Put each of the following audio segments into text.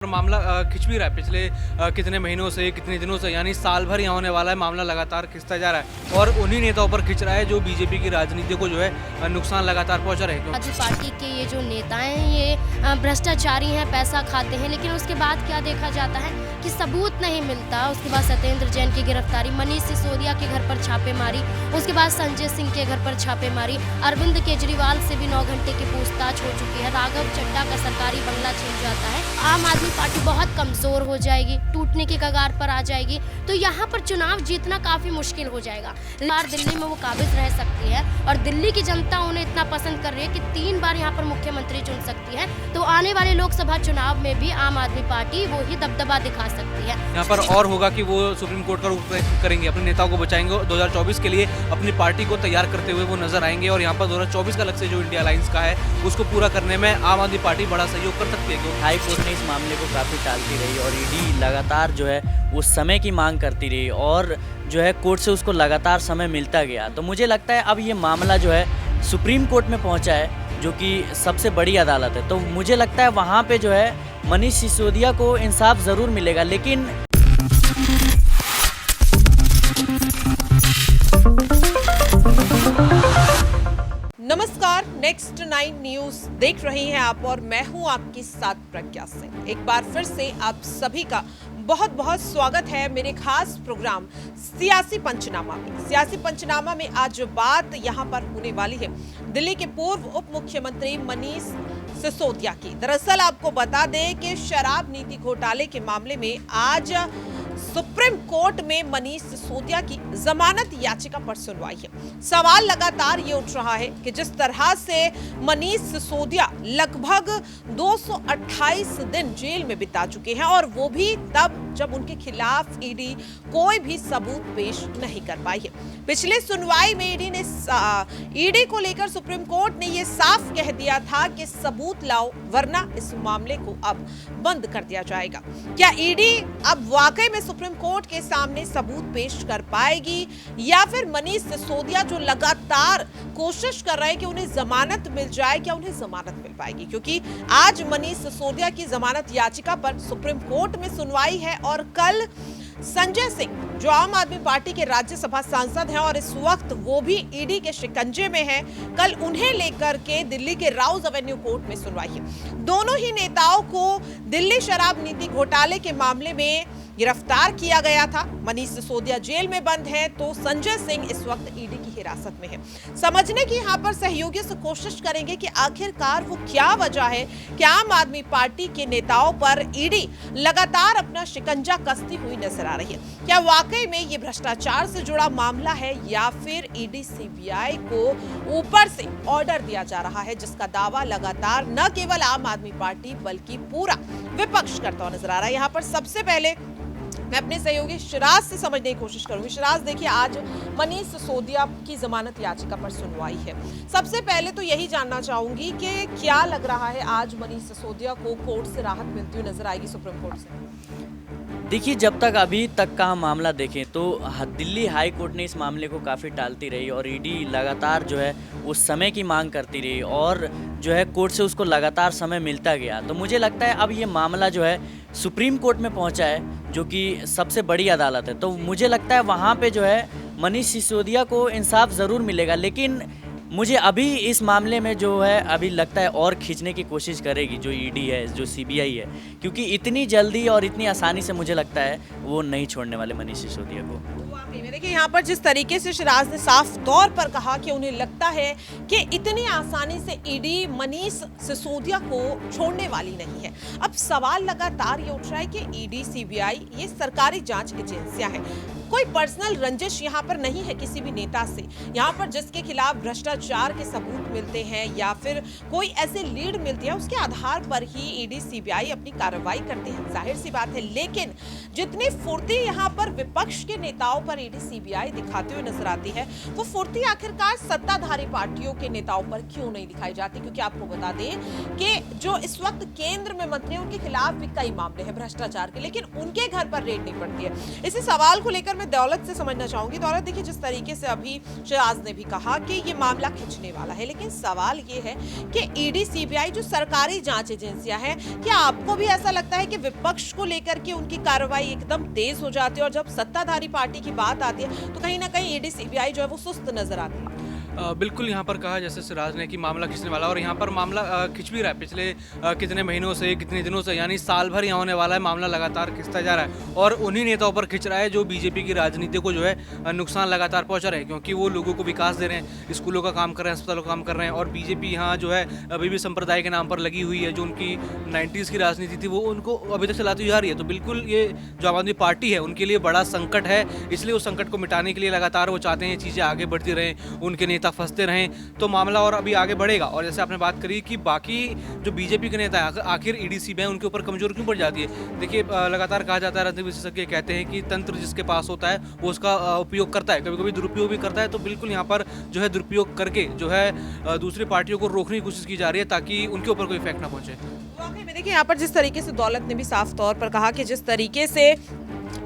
मामला खिंच भी रहा है पिछले कितने महीनों से कितने दिनों से, यानी साल भर यहाँ होने वाला है। मामला लगातार खिंचता जा रहा है और उन्हीं नेताओं पर खिंच रहा है जो बीजेपी की राजनीति को जो है नुकसान लगातार पहुंचा रहे हैं। आजू पार्टी के ये जो नेता हैं ये भ्रष्टाचारी हैं, पैसा खाते हैं, लेकिन उसके बाद क्या देखा जाता है कि सबूत नहीं मिलता। उसके बाद सत्येंद्र जैन की गिरफ्तारी, मनीष सिसोदिया के घर पर छापेमारी, उसके बाद संजय सिंह के घर पर छापेमारी, अरविंद केजरीवाल से भी 9 घंटे की पूछताछ हो चुकी है, राघव चड्ढा का सरकारी बंगला छिन जाता है। आम आदमी पार्टी बहुत कमजोर हो जाएगी, टूटने की कगार पर आ जाएगी, तो यहाँ पर चुनाव जीतना काफी मुश्किल हो जाएगा। बार दिल्ली में वो काबिज रह सकती है और दिल्ली की जनता उन्हें इतना पसंद कर रही है कि 3 बार यहाँ पर मुख्यमंत्री चुन सकती है। तो आने वाले लोकसभा चुनाव में भी आम आदमी पार्टी वो ही दबदबा दिखा सकती है। यहाँ पर और होगा कि वो सुप्रीम कोर्ट का रुख करेंगे, अपने नेताओं को बचाएंगे, 2024 के लिए अपनी पार्टी को तैयार करते हुए वो नजर आएंगे और यहाँ पर 2024 का लक्ष्य जो इंडिया अलायंस का है उसको पूरा करने में आम आदमी पार्टी बड़ा सहयोग कर सकती है। हाई कोर्ट ने इस मामले को काफ़ी टालती रही और ईडी लगातार जो है वो समय की मांग करती रही और जो है कोर्ट से उसको लगातार समय मिलता गया। तो मुझे लगता है अब ये मामला जो है सुप्रीम कोर्ट में पहुंचा है, जो कि सबसे बड़ी अदालत है। तो मुझे लगता है वहाँ पे जो है मनीष सिसोदिया को इंसाफ ज़रूर मिलेगा, लेकिन नमस्कार, नेक्स्ट 9 न्यूज देख रहे हैं आप और मैं हूं आपके साथ प्रज्ञा सिंह। एक बार फिर से आप सभी का बहुत बहुत स्वागत है मेरे खास प्रोग्राम सियासी पंचनामा में। सियासी पंचनामा में आज बात यहां पर होने वाली है दिल्ली के पूर्व उप मुख्यमंत्री मनीष सिसोदिया की। दरअसल आपको बता दें कि शराब नीति घोटाले के मामले में आज सुप्रीम कोर्ट में मनीष सिसोदिया की जमानत याचिका पर सुनवाई है। सवाल लगातार ये उठ रहा है कि जिस तरह से मनीष सिसोदिया लगभग 228 दिन जेल में बिता चुके हैं और वो भी तब जब उनके खिलाफ ईडी कोई भी सबूत पेश नहीं कर पाई है। पिछले सुनवाई में ईडी को लेकर सुप्रीम कोर्ट ने ये साफ कह दिया था कि सबूत लाओ वरना इस मामले को अब बंद कर दिया जाएगा। क्या ईडी अब वाकई में सुप्रीम कोर्ट के सामने सबूत पेश कर पाएगी या फिर मनीष सिसोदिया जो लगातार कोशिश कर रहे हैं कि उन्हें जमानत मिल जाए, क्या उन्हें जमानत मिल पाएगी? क्योंकि आज मनीष सिसोदिया की जमानत याचिका पर सुप्रीम कोर्ट में सुनवाई है और कल संजय सिंह जो आम आदमी पार्टी के राज्यसभा सांसद हैं और इस वक्त वो भी ईडी के शिकंजे में हैं, कल उन्हें लेकर के दिल्ली के राउज एवेन्यू कोर्ट में सुनवाई है। दोनों ही नेताओं को दिल्ली शराब नीति घोटाले के मामले में गिरफ्तार किया गया था। मनीष सिसोदिया जेल में बंद है तो संजय सिंह इस वक्त ईडी की हिरासत में है। समझने की यहाँ पर सहयोगियों से कोशिश करेंगे कि आखिरकार वो क्या वजह है कि आम आदमी पार्टी के नेताओं पर ईडी लगातार अपना शिकंजा कसती हुई नजर आ रही है। क्या वाकई में ये भ्रष्टाचार से जुड़ा मामला है या फिर ईडी सीबीआई को ऊपर से ऑर्डर दिया जा रहा है, जिसका दावा लगातार न केवल आम आदमी पार्टी बल्कि पूरा विपक्ष करता हुआ नजर आ रहा है। यहाँ पर सबसे पहले मैं अपने सहयोगी शिराज से समझने की कोशिश करूंगी। शिराज, देखिए आज मनीष सिसोदिया की जमानत याचिका पर सुनवाई है। सबसे पहले तो यही जानना चाहूंगी कि क्या लग रहा है आज मनीष सिसोदिया को कोर्ट से राहत मिलती हुई नजर आएगी सुप्रीम कोर्ट से? देखिए, जब तक अभी तक का हम मामला देखें तो दिल्ली हाई कोर्ट ने इस मामले को काफ़ी टालती रही और ईडी लगातार जो है उस समय की मांग करती रही और जो है कोर्ट से उसको लगातार समय मिलता गया। तो मुझे लगता है अब ये मामला जो है सुप्रीम कोर्ट में पहुंचा है, जो कि सबसे बड़ी अदालत है। तो मुझे लगता है वहाँ पे जो है मनीष सिसोदिया को इंसाफ ज़रूर मिलेगा, लेकिन मुझे अभी इस मामले में जो है अभी लगता है और खींचने की कोशिश करेगी जो ईडी है, जो सीबीआई है, क्योंकि इतनी जल्दी और इतनी आसानी से मुझे लगता है वो नहीं छोड़ने वाले मनीष सिसोदिया को। देखिए, यहाँ पर जिस तरीके से शिराज ने साफ तौर पर कहा कि उन्हें लगता है कि इतनी आसानी से ईडी मनीष सिसोदिया को छोड़ने वाली नहीं है। अब सवाल लगातार ये उठ रहा है कि ईडी सीबीआई ये सरकारी जांच एजेंसियां हैं, कोई पर्सनल रंजिश यहाँ पर नहीं है किसी भी नेता से। यहाँ पर जिसके खिलाफ भ्रष्टाचार के सबूत मिलते हैं या फिर कोई ऐसे लीड मिलती है, उसके आधार पर ही ईडी सीबीआई अपनी कार्रवाई करते हैं, जाहिर सी बात है। लेकिन जितनी फुर्ती यहाँ पर विपक्ष के नेताओं पर ईडी सीबीआई दिखाते हुए नजर आती है, वो फुर्ती आखिरकार सत्ताधारी पार्टियों के नेताओं पर क्यों नहीं दिखाई जाती? क्योंकि आपको बता दें कि जो इस वक्त केंद्र में मंत्री हैं उनके खिलाफ भी कई मामले हैं भ्रष्टाचार के, लेकिन उनके घर पर रेड नहीं पड़ती है। इसी सवाल को लेकर मैं दौलत से समझना चाहूंगी। दौलत, देखिए जिस तरीके से अभी शहजाद ने भी कहा कि ये मामला खिंचने वाला है, लेकिन सवाल ये है कि ईडी सीबीआई जो सरकारी जांच एजेंसियां हैं, क्या आपको भी ऐसा लगता है कि विपक्ष को लेकर के उनकी कार्रवाई एकदम तेज हो जाती है और जब सत्ताधारी पार्टी की बात आती है तो कहीं ना कहीं ईडी सीबीआई जो है वो सुस्त नजर आती है? बिल्कुल यहाँ पर कहा जैसे सिराज ने कि मामला खिंचने वाला, और यहाँ पर मामला खिंच भी रहा है पिछले कितने महीनों से, कितने दिनों से, यानी साल भर यहाँ होने वाला है। मामला लगातार खिंचता जा रहा है और उन्हीं नेताओं पर खिंच रहा है जो बीजेपी की राजनीति को जो है नुकसान लगातार पहुँचा रहे हैं, क्योंकि वो लोगों को विकास दे रहे हैं, स्कूलों का काम कर रहे हैं, अस्पतालों का काम कर रहे हैं। और बीजेपी यहाँ जो है अभी भी संप्रदाय के नाम पर लगी हुई है। जो उनकी 90s की राजनीति थी वो उनको अभी तक चलाती जा रही है। तो बिल्कुल ये जो आम आदमी पार्टी है उनके लिए बड़ा संकट है, इसलिए उस संकट को मिटाने के लिए लगातार वो चाहते हैं चीज़ें आगे बढ़ती रहें, उनके नेता फंसते रहें, तो मामला और अभी आगे बढ़ेगा। और जैसे आपने बात करी कि बाकी जो बीजेपी के नेता हैं आखिर ईडी सीबीआई उनके ऊपर कमजोर क्यों पड़ जाती है। देखिए लगातार कहा जाता है, राजनीतिक विशेषज्ञ कहते हैं कि तंत्र जिसके पास होता है वो उसका उपयोग करता है, कभी कभी दुरुपयोग भी करता है। तो बिल्कुल यहाँ पर जो है दुरुपयोग करके जो है दूसरी पार्टियों को रोकने की कोशिश की जा रही है ताकि उनके ऊपर कोई इफेक्ट ना पहुंचे। वाकई में देखिए यहाँ पर जिस तरीके से दौलत ने भी साफ तौर पर कहा कि जिस तरीके से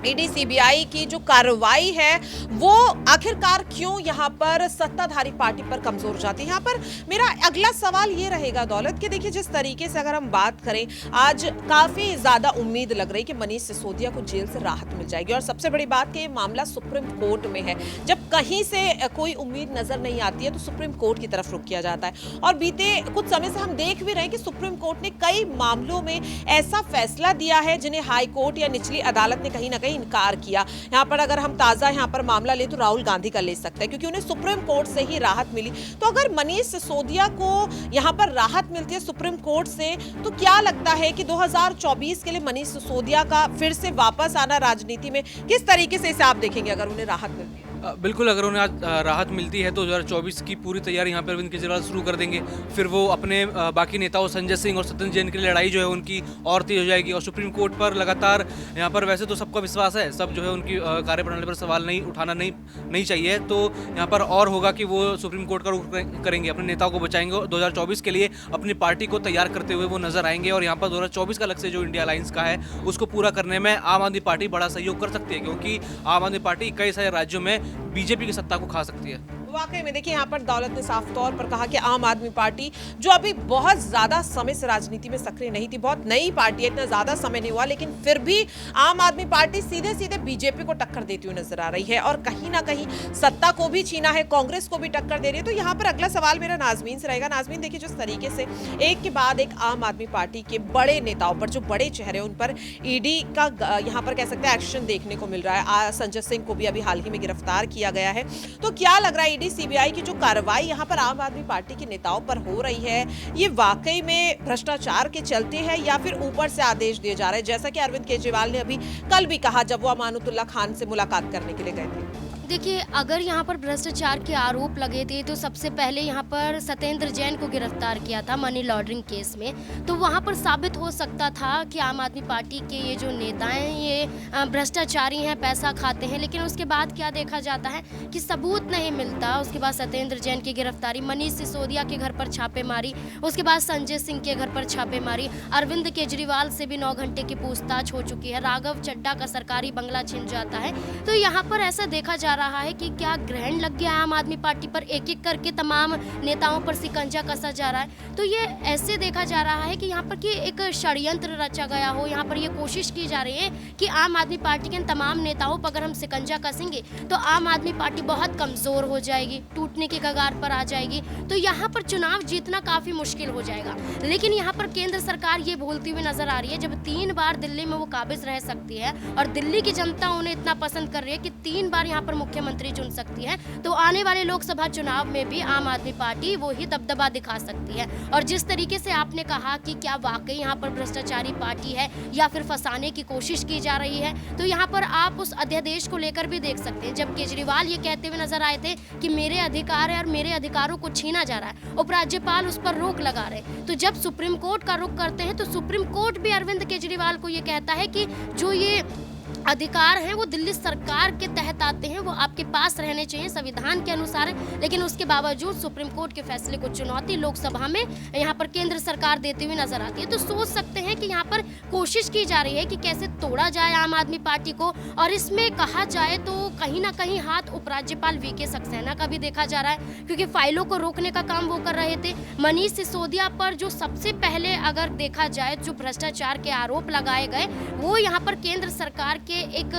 ईडी सीबीआई की जो कार्रवाई है वो आखिरकार क्यों यहाँ पर सत्ताधारी पार्टी पर कमजोर जाती है। यहाँ पर मेरा अगला सवाल ये रहेगा दौलत कि देखिए जिस तरीके से अगर हम बात करें, आज काफी ज्यादा उम्मीद लग रही कि मनीष सिसोदिया को जेल से राहत मिल जाएगी, और सबसे बड़ी बात कि ये मामला सुप्रीम कोर्ट में है। जब कहीं से कोई उम्मीद नजर नहीं आती है तो सुप्रीम कोर्ट की तरफ रुख किया जाता है, और बीते कुछ समय से हम देख भी रहे हैं कि सुप्रीम कोर्ट ने कई मामलों में ऐसा फैसला दिया है जिन्हें हाई कोर्ट या निचली अदालत ने कहीं ना कहीं इनकार किया। यहाँ पर अगर हम ताजा यहाँ पर मामला ले तो राहुल गांधी का ले सकते हैं, क्योंकि उन्हें सुप्रीम कोर्ट से ही राहत मिली। तो अगर मनीष सिसोदिया को यहाँ पर राहत मिलती है सुप्रीम कोर्ट से, तो क्या लगता है कि 2024 के लिए मनीष सिसोदिया का फिर से वापस आना राजनीति में किस तरीके से इसे आप देखेंगे अगर उन्हें राहत मिलती है? बिल्कुल, अगर उन्हें आज राहत मिलती है तो 2024 की पूरी तैयारी यहाँ पर अरविंद केजरीवाल शुरू कर देंगे। फिर वो अपने बाकी नेताओं संजय सिंह और सत्येंद्र जैन की लड़ाई जो है उनकी और तेज हो जाएगी। और सुप्रीम कोर्ट पर लगातार यहाँ पर वैसे तो सबका विश्वास है, सब जो है उनकी कार्यप्रणाली पर सवाल उठाना नहीं चाहिए। तो यहाँ पर और होगा कि वो सुप्रीम कोर्ट का रुख करेंगे, अपने नेताओं को बचाएंगे, 2024 के लिए अपनी पार्टी को तैयार करते हुए वो नजर आएंगे। और यहाँ पर 2024 का लक्ष्य जो इंडिया अलायंस का है उसको पूरा करने में आम आदमी पार्टी बड़ा सहयोग कर सकती है, क्योंकि आम आदमी पार्टी कई सारे राज्यों में बीजेपी की सत्ता को खा सकती है। वाकई में देखिए यहाँ पर दौलत ने साफ तौर पर कहा कि आम आदमी पार्टी जो अभी बहुत ज्यादा समय से राजनीति में सक्रिय नहीं थी, बहुत नई पार्टी है, इतना ज्यादा समय नहीं हुआ, लेकिन फिर भी आम आदमी पार्टी सीधे सीधे बीजेपी को टक्कर देती हुई नजर आ रही है और कहीं ना कहीं सत्ता को भी छीना है, कांग्रेस को भी टक्कर दे रही है। तो यहाँ पर अगला सवाल मेरा नाजमीन से रहेगा। नाजमीन, देखिए जिस तरीके से एक के बाद एक आम आदमी पार्टी के बड़े नेताओं पर, जो बड़े चेहरे उन पर ईडी का यहाँ पर कह सकते हैं एक्शन देखने को मिल रहा है। संजय सिंह को भी अभी हाल ही में गिरफ्तार किया गया है। तो क्या लग रहा है ईडी सीबीआई की जो कार्रवाई यहाँ पर आम आदमी पार्टी के नेताओं पर हो रही है, ये वाकई में भ्रष्टाचार के चलते है या फिर ऊपर से आदेश दिए जा रहे हैं, जैसा कि अरविंद केजरीवाल ने अभी कल भी कहा जब वो अमानुतुल्लाह खान से मुलाकात करने के लिए गए थे? देखिए, अगर यहाँ पर भ्रष्टाचार के आरोप लगे थे तो सबसे पहले यहाँ पर सत्येंद्र जैन को गिरफ्तार किया था मनी लॉन्ड्रिंग केस में, तो वहाँ पर साबित हो सकता था कि आम आदमी पार्टी के ये जो नेता हैं ये भ्रष्टाचारी हैं, पैसा खाते हैं। लेकिन उसके बाद क्या देखा जाता है कि सबूत नहीं मिलता। उसके बाद सत्येंद्र जैन की गिरफ्तारी, मनीष सिसोदिया के घर पर छापेमारी, उसके बाद संजय सिंह के घर पर छापेमारी, अरविंद केजरीवाल से भी 9 घंटे की पूछताछ हो चुकी है, राघव चड्ढा का सरकारी बंगला छिन जाता है। तो यहाँ पर ऐसा देखा जा रहा है कि क्या ग्रहण लग गया आम आदमी पार्टी पर, एक एक करके तमाम नेताओं पर शिकंजा कसा जा रहा है। तो ये ऐसे देखा जा रहा है कि यहाँ पर कि एक षड्यंत्र रचा गया हो। यहाँ पर ये कोशिश की जा रही है कि आम आदमी पार्टी के तमाम नेताओं पर अगर हम शिकंजा कसेंगे तो आम आदमी पार्टी बहुत कमजोर हो जाएगी, टूटने के कगार पर आ जाएगी। तो यहाँ पर चुनाव जीतना काफी मुश्किल हो जाएगा। लेकिन यहाँ पर केंद्र सरकार ये बोलती हुई नजर आ रही है, जब 3 बार दिल्ली में वो काबिज रह सकती है और दिल्ली की जनता उन्हें इतना पसंद कर रही है कि 3 बार यहाँ पर मुख्यमंत्री चुन सकती है, तो आने वाले लोकसभा चुनाव में भी आम आदमी पार्टी वो ही दबदबा दिखा सकती है। और जिस तरीके से आपने कहा कि क्या वाकई यहाँ पर भ्रष्टाचारी पार्टी है या फिर फंसाने की कोशिश की जा रही है, तो यहाँ पर आप उस अध्यादेश को लेकर भी देख सकते हैं। जब केजरीवाल ये कहते हुए नजर आए थे कि मेरे अधिकार है और मेरे अधिकारों को छीना जा रहा है, उपराज्यपाल उस पर रोक लगा रहे, तो जब सुप्रीम कोर्ट का रुख करते हैं तो सुप्रीम कोर्ट भी अरविंद केजरीवाल को ये कहता है कि जो ये अधिकार हैं वो दिल्ली सरकार के तहत आते हैं, वो आपके पास रहने चाहिए, संविधान के अनुसार है। लेकिन उसके बावजूद सुप्रीम कोर्ट के फैसले को चुनौती लोकसभा में यहाँ पर केंद्र सरकार देती हुई नजर आती है। तो सोच सकते हैं कि यहाँ पर कोशिश की जा रही है कि कैसे तोड़ा जाए आम आदमी पार्टी को। और इसमें कहा जाए तो कहीं ना कहीं हाथ उपराज्यपाल वीके सक्सेना का भी देखा जा रहा है, क्योंकि फाइलों को रोकने का काम वो कर रहे थे। मनीष सिसोदिया पर जो सबसे पहले अगर देखा जाए जो भ्रष्टाचार के आरोप लगाए गए, वो यहाँ पर केंद्र सरकार के एक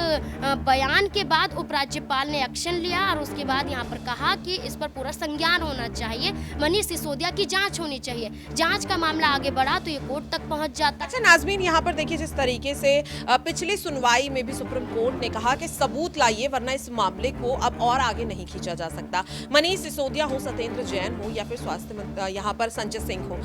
बयान के बाद उपराज्यपाल ने एक्शन लिया और उसके बाद यहाँ पर कहा कि इस पर पूरा संज्ञान होना चाहिए, मनीष सिसोदिया की जांच होनी चाहिए। जांच का मामला आगे बढ़ा तो ये कोर्ट तक पहुंच जाता। अच्छा नाज़मीन, यहाँ पर देखिए जिस तरीके से पिछली सुनवाई में भी सुप्रीम कोर्ट ने कहा कि सबूत लाइए वरना इस मामले को अब और आगे नहीं खींचा जा सकता। मनीष सिसोदिया हो, सत्येंद्र जैन हो या फिर स्वास्थ्य मंत्री यहाँ पर संजय सिंह हो,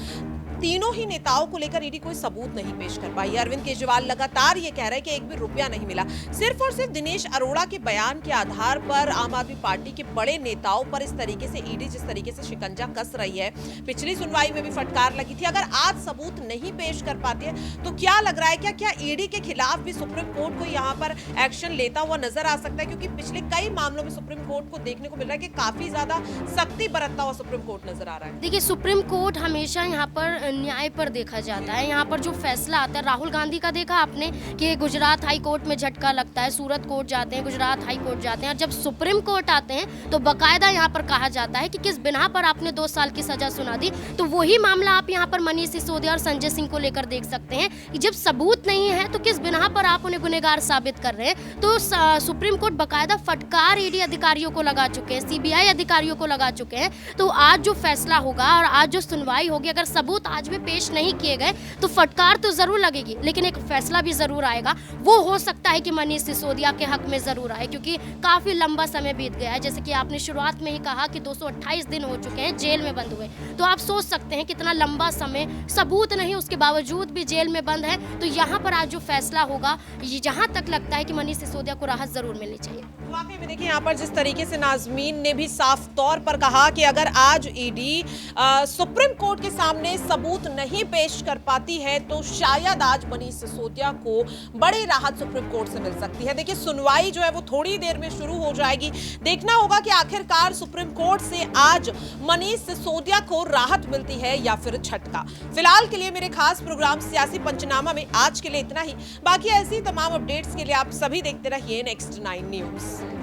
तीनों ही नेताओं को लेकर ईडी कोई सबूत नहीं पेश कर पाई। अरविंद केजरीवाल लगातार ये कह रहे हैं कि एक भी रुपया नहीं मिला। सिर्फ और सिर्फ दिनेश अरोड़ा के बयान के आधार पर आम आदमी पार्टी के बड़े नेताओं पर इस तरीके से ईडी जिस तरीके से शिकंजा कस रही है, पिछली सुनवाई में भी फटकार लगी थी। अगर आज सबूत नहीं पेश कर पाती है तो क्या लग रहा है, क्या ईडी के खिलाफ भी सुप्रीम कोर्ट को यहाँ पर एक्शन लेता हुआ नजर आ सकता है? क्योंकि पिछले कई मामलों में सुप्रीम कोर्ट को देखने को मिल रहा है कि काफी ज्यादा सख्ती बरतता हुआ सुप्रीम कोर्ट नजर आ रहा है। देखिए, सुप्रीम कोर्ट हमेशा यहाँ पर न्याय पर देखा जाता है। यहाँ पर जो फैसला आता है, राहुल गांधी का देखा आपने कि गुजरात हाई कोर्ट में झटका लगता है, सूरत कोर्ट जाते हैं, गुजरात हाई कोर्ट जाते हैं, और जब सुप्रीम कोर्ट आते हैं तो बकायदा यहाँ पर कहा जाता है कि किस बिना पर आपने 2 साल की सजा सुना दी। तो वही मामला आप यहाँ पर मनीष सिसोदिया और संजय सिंह को लेकर देख सकते हैं कि जब सबूत नहीं है तो किस बिना पर आप उन्हें गुनहगार साबित कर रहे हैं। तो सुप्रीम कोर्ट बकायदा फटकार ईडी अधिकारियों को लगा चुके हैं, सीबीआई अधिकारियों को लगा चुके हैं। तो आज जो फैसला होगा और आज जो सुनवाई होगी, अगर सबूत आज भी पेश नहीं किए गए तो फटकार तो जरूर लगेगी, लेकिन एक फैसला भी जरूर आएगा। वो हो सकता है कि मनीष सिसोदिया के हक में जरूर आए, क्योंकि काफी लंबा समय बीत गया है। जैसे कि आपने शुरुआत में ही कहा कि 228 दिन हो चुके हैं जेल में बंद हुए, तो आप सोच सकते हैं कितना लंबा समय, सबूत नहीं उसके बावजूद भी जेल में बंद है। तो यहाँ पर आज जो फैसला होगा, जहाँ तक लगता है कि मनीष सिसोदिया को राहत जरूर मिलनी चाहिए। वाकई में देखिए यहाँ पर जिस तरीके से नाज़मीन ने भी साफ तौर पर कहा कि अगर आज ईडी सुप्रीम कोर्ट के सामने सबूत नहीं पेश कर पाती है तो शायद आज मनीष सिसोदिया को बड़ी राहत सुप्रीम कोर्ट से मिल सकती है। देखिए सुनवाई जो है वो थोड़ी देर में शुरू हो जाएगी, देखना होगा कि आखिरकार सुप्रीम कोर्ट से आज मनीष सिसोदिया को राहत मिलती है या फिर झटका। फिलहाल के लिए मेरे खास प्रोग्राम सियासी पंचनामा में आज के लिए इतना ही। बाकी ऐसी तमाम अपडेट्स के लिए आप सभी देखते रहिए नेक्स्ट 9 न्यूज।